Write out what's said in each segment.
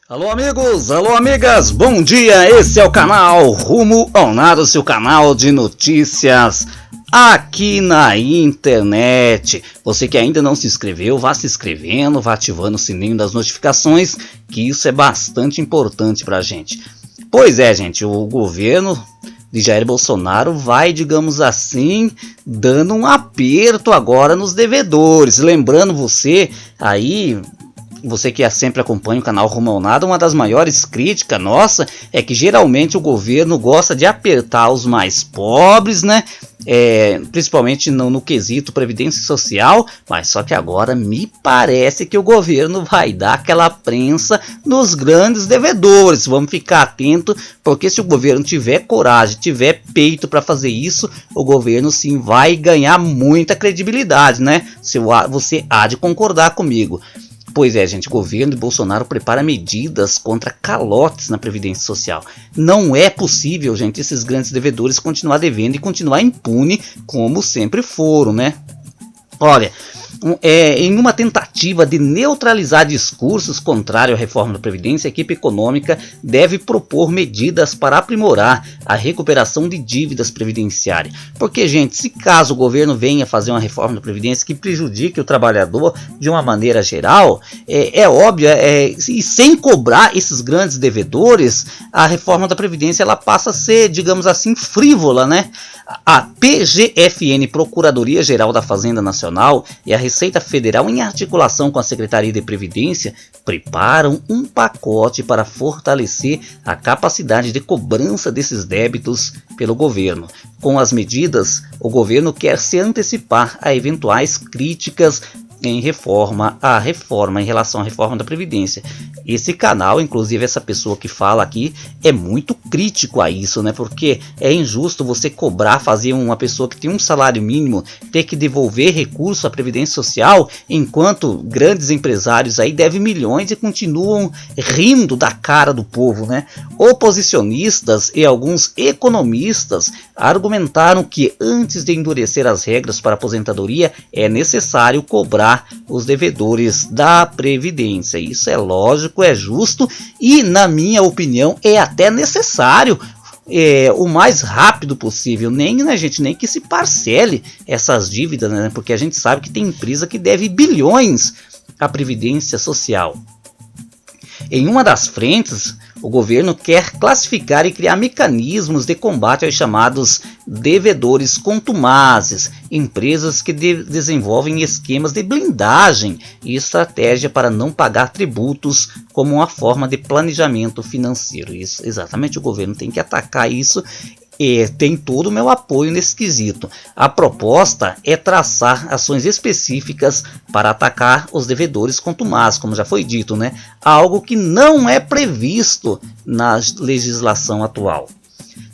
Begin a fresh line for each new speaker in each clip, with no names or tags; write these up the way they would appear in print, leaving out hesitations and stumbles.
Alô amigos, alô amigas, bom dia, esse é o canal Rumo ao Nada, seu canal de notícias aqui na internet. Você que ainda não se inscreveu, vá se inscrevendo, vá ativando o sininho das notificações, que isso é bastante importante pra gente. Pois é gente, o governo de Jair Bolsonaro vai, digamos assim, dando um aperto agora nos devedores. Lembrando você aí... Você que sempre acompanha o canal Rumo ao Nada, uma das maiores críticas nossa é que geralmente o governo gosta de apertar os mais pobres, né? Principalmente no quesito Previdência Social, mas só que agora me parece que o governo vai dar aquela prensa nos grandes devedores. Vamos ficar atento, porque se o governo tiver coragem, tiver peito para fazer isso, o governo sim vai ganhar muita credibilidade, né? Você há de concordar comigo. Pois é, gente, o governo de Bolsonaro prepara medidas contra calotes na Previdência Social. Não é possível, gente, esses grandes devedores continuar devendo e continuar impune como sempre foram, né? Olha, em uma tentativa de neutralizar discursos contrários à reforma da Previdência, a equipe econômica deve propor medidas para aprimorar a recuperação de dívidas previdenciárias. Porque, gente, se caso o governo venha fazer uma reforma da Previdência que prejudique o trabalhador de uma maneira geral, é óbvio, e sem cobrar esses grandes devedores, a reforma da Previdência ela passa a ser, digamos assim, frívola, né? A PGFN, Procuradoria-Geral da Fazenda Nacional, e a Receita Federal, em articulação com a Secretaria de Previdência, preparam um pacote para fortalecer a capacidade de cobrança desses débitos pelo governo. Com as medidas, o governo quer se antecipar a eventuais críticas em relação à reforma da Previdência. Esse canal, inclusive essa pessoa que fala aqui, é muito crítico a isso, né? Porque é injusto você cobrar, fazer uma pessoa que tem um salário mínimo ter que devolver recurso à Previdência Social, enquanto grandes empresários aí devem milhões e continuam rindo da cara do povo, né? Oposicionistas e alguns economistas argumentaram que antes de endurecer as regras para aposentadoria é necessário cobrar os devedores da Previdência. Isso é lógico, é justo e, na minha opinião, é até necessário o mais rápido possível. Nem que se parcele essas dívidas, né? Porque a gente sabe que tem empresa que deve bilhões à Previdência Social. Em uma das frentes, o governo quer classificar e criar mecanismos de combate aos chamados devedores contumazes, empresas que desenvolvem esquemas de blindagem e estratégia para não pagar tributos como uma forma de planejamento financeiro. Isso, exatamente, o governo tem que atacar isso. Tem todo o meu apoio nesse quesito. A proposta é traçar ações específicas para atacar os devedores contumazes, como já foi dito, né? Algo que não é previsto na legislação atual.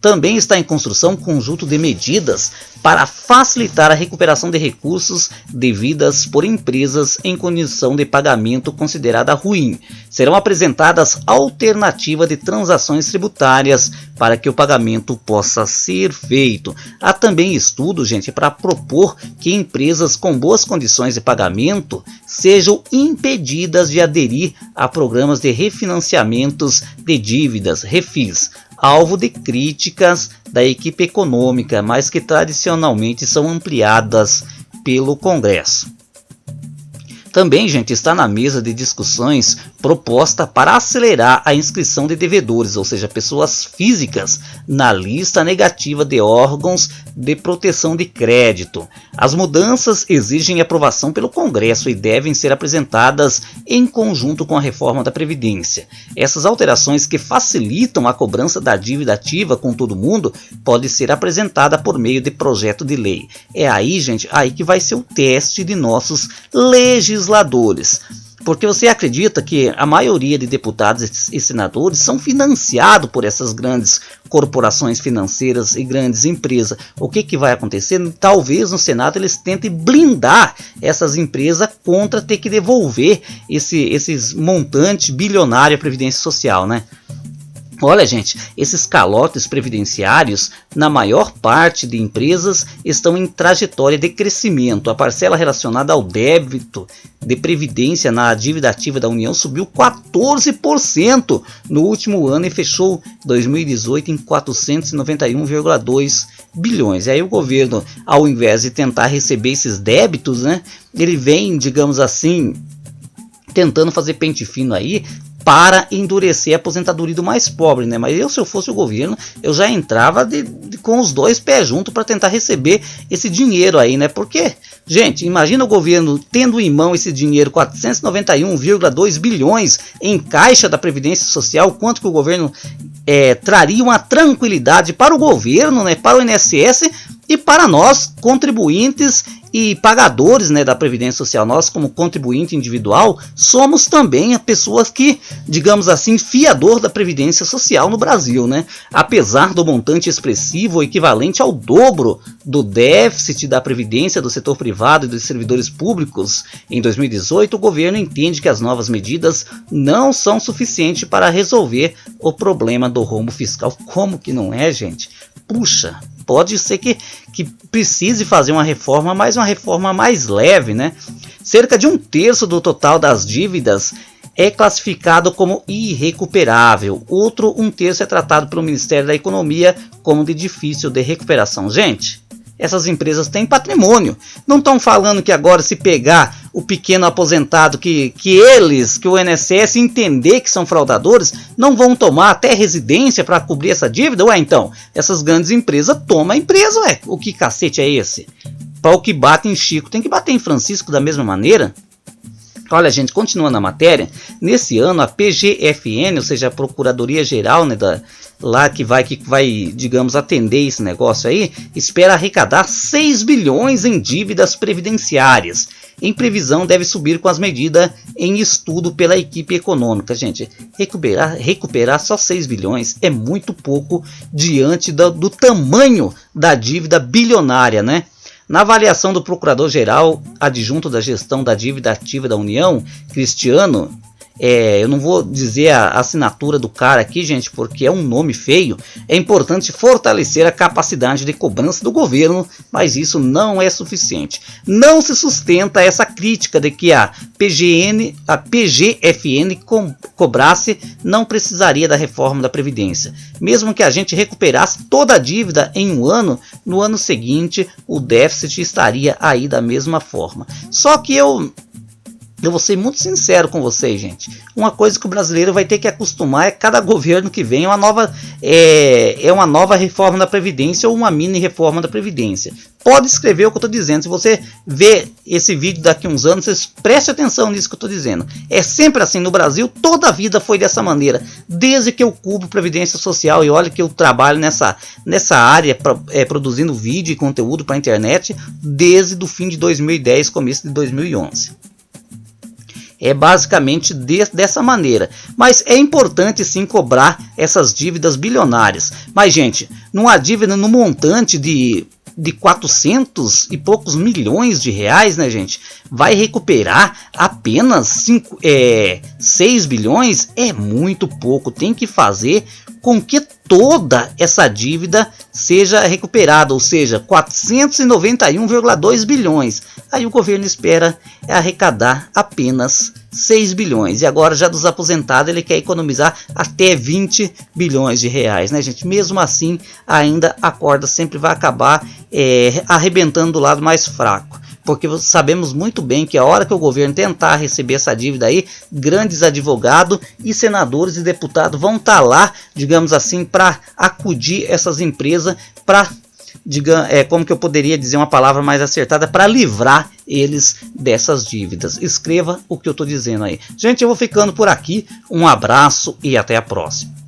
Também está em construção um conjunto de medidas para facilitar a recuperação de recursos devidas por empresas em condição de pagamento considerada ruim. Serão apresentadas alternativas de transações tributárias para que o pagamento possa ser feito. Há também estudo, gente, para propor que empresas com boas condições de pagamento sejam impedidas de aderir a programas de refinanciamentos de dívidas, refis, alvo de críticas da equipe econômica, mas que tradicionalmente são ampliadas pelo Congresso. Também, gente, está na mesa de discussões proposta para acelerar a inscrição de devedores, ou seja, pessoas físicas, na lista negativa de órgãos de proteção de crédito. As mudanças exigem aprovação pelo Congresso e devem ser apresentadas em conjunto com a reforma da Previdência. Essas alterações, que facilitam a cobrança da dívida ativa com todo mundo, podem ser apresentadas por meio de projeto de lei. É aí, gente, aí que vai ser o teste de nossos legisladores. Porque você acredita que a maioria de deputados e senadores são financiados por essas grandes corporações financeiras e grandes empresas. O que vai acontecer? Talvez no Senado eles tentem blindar essas empresas contra ter que devolver esses montantes bilionários à Previdência Social, né? Olha, gente, esses calotes previdenciários, na maior parte de empresas, estão em trajetória de crescimento. A parcela relacionada ao débito de previdência na dívida ativa da União subiu 14% no último ano e fechou 2018 em 491,2 bilhões. E aí o governo, ao invés de tentar receber esses débitos, né, ele vem, digamos assim, tentando fazer pente fino aí, para endurecer a aposentadoria do mais pobre, né? Mas se eu fosse o governo, eu já entrava com os dois pés juntos para tentar receber esse dinheiro aí, né? Porque, gente, imagina o governo tendo em mão esse dinheiro, 491,2 bilhões em caixa da Previdência Social, quanto que o governo traria uma tranquilidade para o governo, né? Para o INSS e para nós, contribuintes e pagadores, né, da Previdência Social. Nós, como contribuinte individual, somos também pessoas que, digamos assim, fiador da Previdência Social no Brasil, né? Apesar do montante expressivo, equivalente ao dobro do déficit da Previdência do setor privado e dos servidores públicos em 2018, o governo entende que as novas medidas não são suficientes para resolver o problema do rombo fiscal. Como que não é, gente? Puxa, pode ser que precise fazer uma reforma, mas uma reforma mais leve, né? Cerca de 1/3 do total das dívidas é classificado como irrecuperável. Outro 1/3 é tratado pelo Ministério da Economia como de difícil de recuperação. Gente, essas empresas têm patrimônio. Não estão falando que agora, se pegar o pequeno aposentado, que o INSS entender que são fraudadores, não vão tomar até residência para cobrir essa dívida? Ué, então, essas grandes empresas tomam a empresa, ué. O que cacete é esse? Para o que bate em Chico, tem que bater em Francisco da mesma maneira? Olha, gente, continuando a matéria, nesse ano a PGFN, ou seja, a Procuradoria Geral, né, lá que vai, digamos, atender esse negócio aí, espera arrecadar 6 bilhões em dívidas previdenciárias. Em previsão, deve subir com as medidas em estudo pela equipe econômica. Gente, recuperar só 6 bilhões é muito pouco diante do tamanho da dívida bilionária, né? Na avaliação do Procurador-Geral Adjunto da Gestão da Dívida Ativa da União, Cristiano, eu não vou dizer a assinatura do cara aqui, gente, porque é um nome feio. É importante fortalecer a capacidade de cobrança do governo, mas isso não é suficiente. Não se sustenta essa crítica de que a PGFN cobrasse, não precisaria da reforma da Previdência. Mesmo que a gente recuperasse toda a dívida em um ano, no ano seguinte o déficit estaria aí da mesma forma. Só que eu vou ser muito sincero com vocês, gente. Uma coisa que o brasileiro vai ter que acostumar é cada governo que vem uma nova reforma da Previdência ou uma mini reforma da Previdência. Pode escrever o que eu estou dizendo. Se você ver esse vídeo daqui a uns anos, vocês prestem atenção nisso que eu estou dizendo. É sempre assim no Brasil, toda a vida foi dessa maneira. Desde que eu cubro Previdência Social, e olha que eu trabalho nessa área, produzindo vídeo e conteúdo para a internet, desde o fim de 2010, começo de 2011. É basicamente dessa maneira. Mas é importante sim cobrar essas dívidas bilionárias. Mas, gente, numa dívida no montante de 400 e poucos milhões de reais, né, gente? Vai recuperar apenas 6 bilhões? É muito pouco. Tem que fazer com que toda essa dívida seja recuperada, ou seja, 491,2 bilhões. Aí o governo espera arrecadar apenas 6 bilhões. E agora, já dos aposentados, ele quer economizar até 20 bilhões de reais, né, gente? Mesmo assim, ainda a corda sempre vai acabar arrebentando do lado mais fraco. Porque sabemos muito bem que a hora que o governo tentar receber essa dívida aí, grandes advogados e senadores e deputados vão estar lá, digamos assim, para acudir essas empresas, para, como que eu poderia dizer uma palavra mais acertada, para livrar eles dessas dívidas. Escreva o que eu estou dizendo aí. Gente, eu vou ficando por aqui. Um abraço e até a próxima.